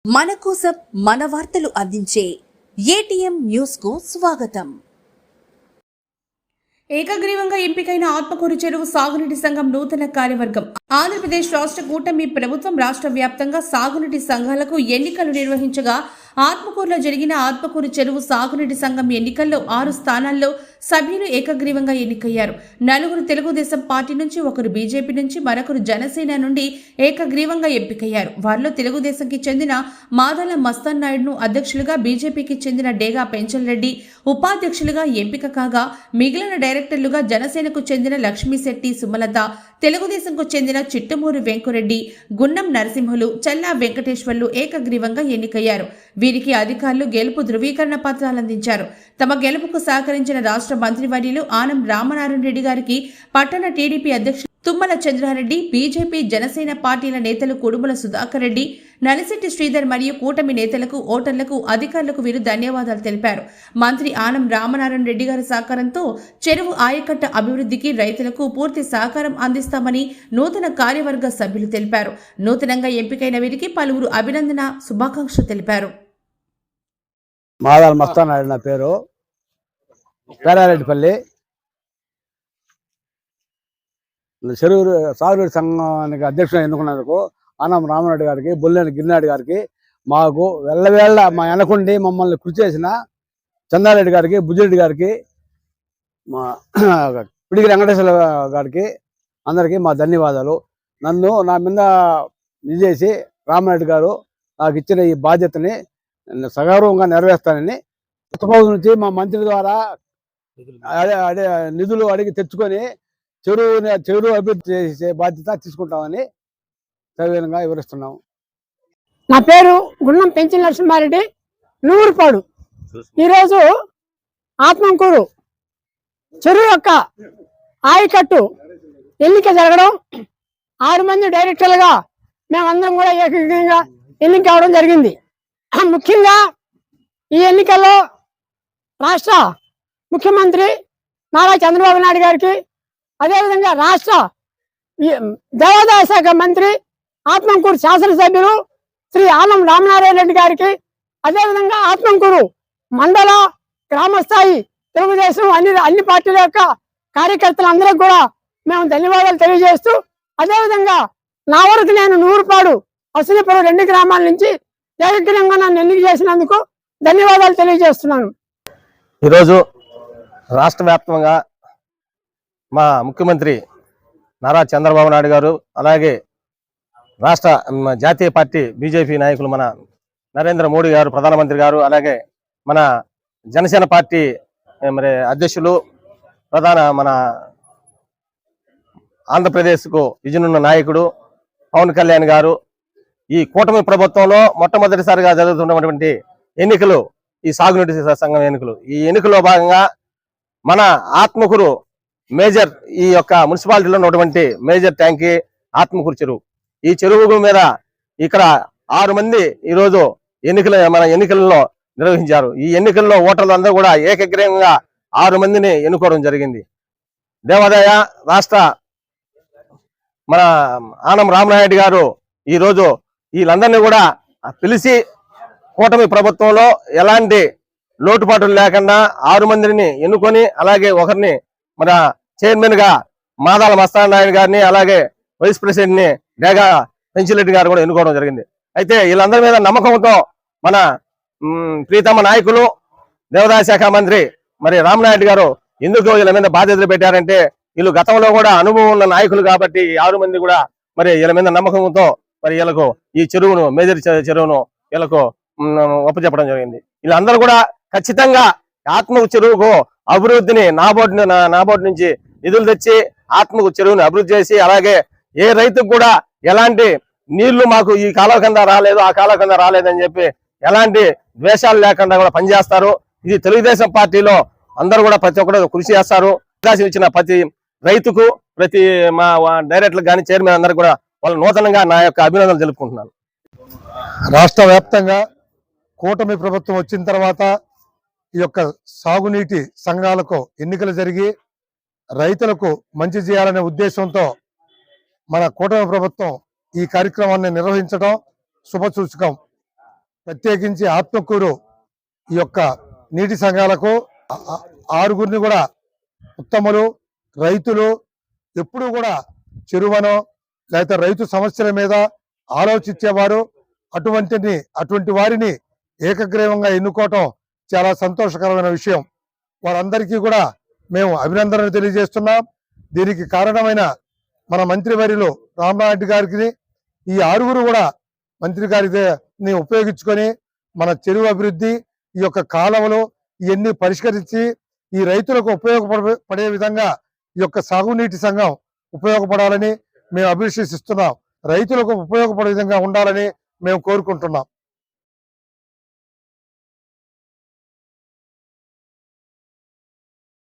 మన కోసం మన వార్తలు అందించే ఏటీఎం న్యూస్ కు స్వాగతం. ఏకగ్రీవంగా ఎంపికైన ఆత్మకూరు చెరువు సాగునీటి సంఘం నూతన కార్యవర్గం. ఆంధ్రప్రదేశ్ రాష్ట్ర కూటమి ప్రభుత్వం రాష్ట్ర వ్యాప్తంగా సాగునీటి సంఘాలకు ఎన్నికలు నిర్వహించగా ఆత్మకూరులో జరిగిన ఆత్మకూరు చెరువు సాగునీటి సంఘం ఎన్నికల్లో 6 స్థానాల్లో సభ్యులు ఏకగ్రీవంగా ఎన్నికయ్యారు. 4 తెలుగుదేశం పార్టీ నుంచి, 1 బీజేపీ నుంచి, మరొకరు జనసేన నుండి ఏకగ్రీవంగా ఎంపికయ్యారు. వారిలో తెలుగుదేశంకి చెందిన మాదాల మస్తాన్ నాయుడును అధ్యక్షులుగా, బీజేపీకి చెందిన డేగా పెంచల్ రెడ్డి ఉపాధ్యక్షులుగా ఎంపిక కాగా, మిగిలిన డైరెక్టర్లుగా జనసేనకు చెందిన లక్ష్మీశెట్టి సుమలత, తెలుగుదేశంకు చెందిన చిట్టమూరి వెంకురెడ్డి, గున్నం నరసింహులు, చల్లా వెంకటేశ్వర్లు ఏకగ్రీవంగా ఎన్నికయ్యారు. వీరికి అధికారులు గెలుపు ధృవీకరణ పత్రాలు అందించారు. తమ గెలుపుకు సహకరించిన రాష్ట్ర మంత్రివర్యులు ఆనం రామనారాయణ రెడ్డి గారికి పట్టణ టీడీపీ అధ్యక్షులు తుమ్మల చంద్రారెడ్డి, బీజేపీ జనసేన పార్టీల నేతలు కుడుముల సుధాకర్ రెడ్డి, నలిశెట్టి శ్రీధర్ మరియు కూటమి నేతలకు, ఓటర్లకు, అధికారులకు వీరు ధన్యవాదాలు తెలిపారు. మంత్రి ఆనం రామనారాయణ రెడ్డి గారి సహకారంతో చెరువు ఆయకట్ట అభివృద్ధికి రైతులకు పూర్తి సహకారం అందిస్తామని నూతన కార్యవర్గ సభ్యులు తెలిపారు. నూతనంగా ఎంపికైన వీరికి పలువురు అభినందన శుభాకాంక్షలు తెలిపారు. మాదాల మస్తాన్ నాయుడు నా పేరు, పేరారెడ్డిపల్లి. చెరువు సాగునీటి సంఘానికి అధ్యక్షుడు ఎన్నుకున్నందుకు ఆనం రామరెడ్డి గారికి, బొల్లేని గిరినాయుడు గారికి, మాకు వెళ్ళవేళ్ళ మా వెనకుండి మమ్మల్ని కృషి చేసిన చందారెడ్డి గారికి, బుజ్జిరెడ్డి గారికి, మా పిడికి వెంకటేశ్వర గారికి అందరికీ మా ధన్యవాదాలు. నన్ను నా మీద ఇది చేసి రామరెడ్డి గారు నాకు ఇచ్చిన ఈ బాధ్యతని సగౌరవంగా నెరవేర్స్తానని నుంచి మా మంత్రి ద్వారా అదే నిధులు అడిగి తెచ్చుకొని చెరువు అభివృద్ధి చేసే బాధ్యత తీసుకుంటామని సవివరంగా వివరిస్తున్నాము. నా పేరు గున్నం పెంచిన నరసింహారెడ్డి, నూరుపాడు. ఈరోజు ఆత్మకూరు చెరువు యొక్క ఆయకట్టు ఎన్నిక జరగడం, 6 మంది డైరెక్టర్లుగా మేమందరం కూడా ఏకగ్రీవంగా ఎన్నిక అవడం జరిగింది. ముఖ్యంగా ఈ ఎన్నికల్లో రాష్ట్ర ముఖ్యమంత్రి నారా చంద్రబాబు నాయుడు గారికి, అదేవిధంగా రాష్ట్ర దేవాదాయ శాఖ మంత్రి, ఆత్మకూరు శాసనసభ్యులు శ్రీ ఆనం రామనారాయణ రెడ్డి గారికి, అదేవిధంగా ఆత్మకూరు మండల గ్రామస్థాయి తెలుగుదేశం అన్ని పార్టీల యొక్క కార్యకర్తలందరికీ కూడా మేము ధన్యవాదాలు తెలియజేస్తూ, అదేవిధంగా నా వరకు నేను నూరుపాడు, అసలీపురం 2 గ్రామాల నుంచి ఏకగ్రీవంగా నన్ను ఎన్నిక చేసినందుకు ధన్యవాదాలు తెలియజేస్తున్నాను. ఈరోజు రాష్ట్ర వ్యాప్తంగా మా ముఖ్యమంత్రి నారా చంద్రబాబు నాయుడు గారు, అలాగే రాష్ట్ర జాతీయ పార్టీ బీజేపీ నాయకులు మన నరేంద్ర మోడీ గారు, ప్రధానమంత్రి గారు, అలాగే మన జనసేన పార్టీ మరి అధ్యక్షులు, మన ఆంధ్రప్రదేశ్కు విజయనున్న నాయకుడు పవన్ కళ్యాణ్ గారు, ఈ కూటమి ప్రభుత్వంలో మొట్టమొదటిసారిగా జరుగుతున్నటువంటి ఎన్నికలు ఈ సాగునీటి సంఘం ఎన్నికలు. ఈ ఎన్నికల్లో భాగంగా మన ఆత్మకూరు మేజర్, ఈ యొక్క మున్సిపాలిటీలో ఉన్నటువంటి మేజర్ ట్యాంకి ఆత్మకూరు చెరువు. ఈ చెరువు మీద ఇక్కడ 6 మంది ఈరోజు మన ఎన్నికల్లో నిర్వహించారు. ఈ ఎన్నికల్లో ఓటర్లు అందరూ కూడా ఏకగ్రీవంగా 6 మందిని ఎన్నుకోవడం జరిగింది. దేవాదాయ రాష్ట్ర మన ఆనం రామనాయుడు గారు ఈరోజు వీళ్ళందరినీ కూడా పిలిచి కూటమి ప్రభుత్వంలో ఎలాంటి లోటుపాటులు లేకుండా 6 మందిని ఎన్నుకొని, అలాగే ఒకరిని మన చైర్మన్ గా మాదాల మస్తాన్ నాయుడు గారిని, అలాగే వైస్ ప్రెసిడెంట్ ని డేగా పెంచిరెడ్డి గారు కూడా ఎన్నుకోవడం జరిగింది. అయితే వీళ్ళందరి మీద నమ్మకంతో మన ప్రీతమ నాయకులు దేవాదాయ శాఖ మంత్రి మరి రామనాయుడు గారు ఎందుకు వీళ్ళ మీద బాధ్యతలు పెట్టారంటే, వీళ్ళు గతంలో కూడా అనుభవం ఉన్న నాయకులు కాబట్టి 6 మంది కూడా మరి వీళ్ళ మీద నమ్మకంతో మరి వీళ్ళకు ఈ చెరువును, మేజర్ చెరువును వీళ్ళకు ఒప్పచెప్పడం జరిగింది. వీళ్ళందరూ కూడా ఖచ్చితంగా ఆత్మకు చెరువుకు అభివృద్ధిని నాబోర్డు నుంచి నిధులు తెచ్చి ఆత్మకు చెరువుని అభివృద్ధి చేసి, అలాగే ఏ రైతుకు కూడా ఎలాంటి నీళ్లు మాకు ఈ కాలువ కింద రాలేదు, ఆ కాలువ కింద రాలేదని చెప్పి ఎలాంటి ద్వేషాలు లేకుండా కూడా పనిచేస్తారు. ఇది తెలుగుదేశం పార్టీలో అందరూ కూడా ప్రతి ఒక్కరు కృషి చేస్తారు. అవకాశం ఇచ్చిన ప్రతి రైతుకు, ప్రతి మా డైరెక్టర్లకు కానీ, చైర్మన్ అందరూ కూడా వాళ్ళు నూతనంగా నా యొక్క అభినందనలు తెలుపుకుంటున్నాను. రాష్ట్ర వ్యాప్తంగా కూటమి ప్రభుత్వం వచ్చిన తర్వాత ఈ యొక్క సాగునీటి సంఘాలకు ఎన్నికలు జరిగి రైతులకు మంచి చేయాలనే ఉద్దేశంతో మన కూటమి ప్రభుత్వం ఈ కార్యక్రమాన్ని నిర్వహించడం శుభసూచకం. ప్రత్యేకించి ఆత్మకూరు ఈ యొక్క నీటి సంఘాలకు ఆరుగురిని కూడా ఉత్తములు, రైతులు, ఎప్పుడు కూడా చెరువనో లేకపోతే రైతు సమస్యల మీద ఆలోచించేవారు. అటువంటి వారిని ఏకగ్రీవంగా ఎన్నుకోవటం చాలా సంతోషకరమైన విషయం. వారందరికీ కూడా మేము అభినందనలు తెలియజేస్తున్నాం. దీనికి కారణమైన మన మంత్రివర్యులు రామనాయుడు గారికి, ఈ ఆరుగురు కూడా మంత్రి గారిని ఉపయోగించుకొని మన చెరువు అభివృద్ధి, ఈ యొక్క కాలువలు ఇవన్నీ పరిష్కరించి ఈ రైతులకు ఉపయోగపడే విధంగా ఈ యొక్క సాగునీటి సంఘం ఉపయోగపడాలని మేము అభిలషిస్తున్నాం. రైతులకు ఉపయోగపడే విధంగా ఉండాలని మేము కోరుకుంటున్నాం.